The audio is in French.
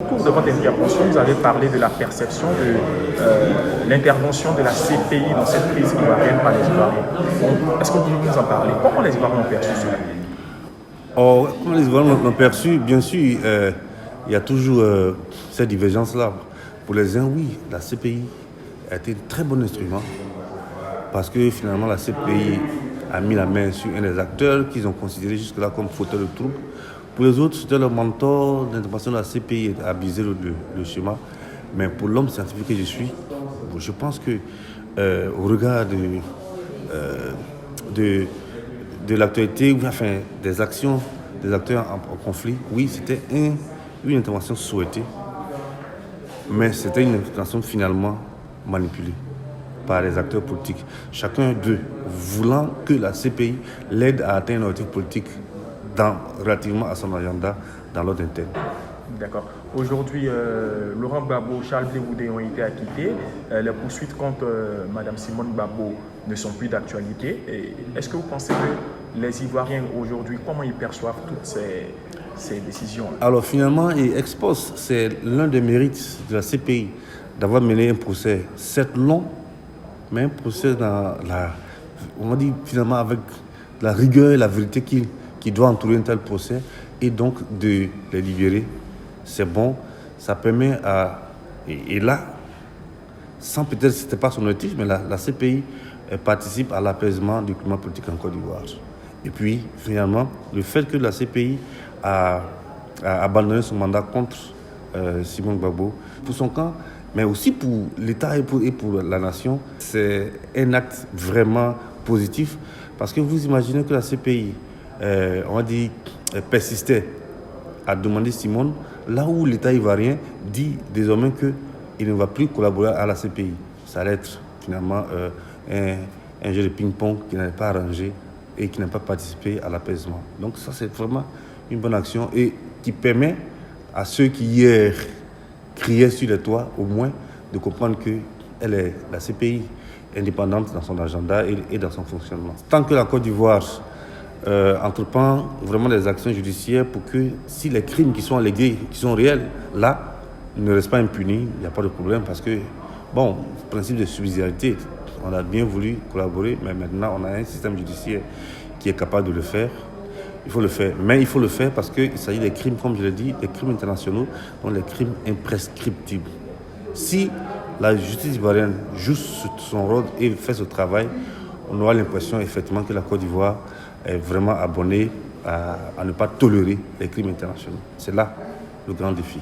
cours de votre intervention, vous avez parlé de la perception de l'intervention de la CPI dans cette crise ivoirienne par les Ivoiriens. Est-ce que vous pouvez nous en parler? Comment les Ivoiriens ont perçu cela? Comment les Ivoiriens l'ont perçu? Bien sûr, il y a toujours cette divergence-là. Pour les uns, oui, la CPI a été un très bon instrument parce que finalement, la CPI a mis la main sur un des acteurs qu'ils ont considéré jusque-là comme fauteur de trouble. Pour les autres, c'était le mentor d'intervention de la CPI a brisé le schéma. Mais pour l'homme scientifique que je suis, je pense que au regard de l'actualité, enfin des actions des acteurs en conflit, oui, c'était une intervention souhaitée, mais c'était une intervention finalement manipulée par les acteurs politiques. Chacun d'eux voulant que la CPI l'aide à atteindre un objectif politique relativement à son agenda dans l'ordre interne. D'accord. Aujourd'hui, Laurent Gbagbo, Charles Blé Goudé ont été acquittés. Les poursuites contre Mme Simone Gbagbo ne sont plus d'actualité. Est-ce que vous pensez que les Ivoiriens aujourd'hui, comment ils perçoivent toutes ces décisions? Alors finalement, Expose, c'est l'un des mérites de la CPI d'avoir mené un procès, certes long, mais un procès on va dire finalement avec la rigueur et la vérité qui doit entourer un tel procès, et donc de les libérer. C'est bon, ça permet et là, sans peut-être, ce n'était pas son objectif, mais la CPI participe à l'apaisement du climat politique en Côte d'Ivoire. Et puis, finalement, le fait que la CPI a abandonné son mandat contre Simone Gbagbo, pour son camp, mais aussi pour l'État et pour la nation, c'est un acte vraiment positif, parce que vous imaginez que la CPI, on va dire, persistait à demander Simone, là où l'État ivoirien dit désormais qu'il ne va plus collaborer à la CPI. Ça allait être finalement un jeu de ping-pong qui n'avait pas arrangé et qui n'a pas participé à l'apaisement. Donc ça, c'est vraiment une bonne action et qui permet à ceux qui hier criaient sur les toits, au moins, de comprendre que la CPI est indépendante dans son agenda et dans son fonctionnement. Tant que la Côte d'Ivoire entreprend vraiment des actions judiciaires pour que si les crimes qui sont allégués, qui sont réels, là, ne restent pas impunis, il n'y a pas de problème parce que, bon, principe de subsidiarité, on a bien voulu collaborer, mais maintenant on a un système judiciaire qui est capable de le faire. Il faut le faire, mais il faut le faire parce qu'il s'agit des crimes, comme je l'ai dit, des crimes internationaux, donc les crimes imprescriptibles. Si la justice ivoirienne joue son rôle et fait ce travail, on aura l'impression effectivement que la Côte d'Ivoire est vraiment abonnée à ne pas tolérer les crimes internationaux. C'est là le grand défi.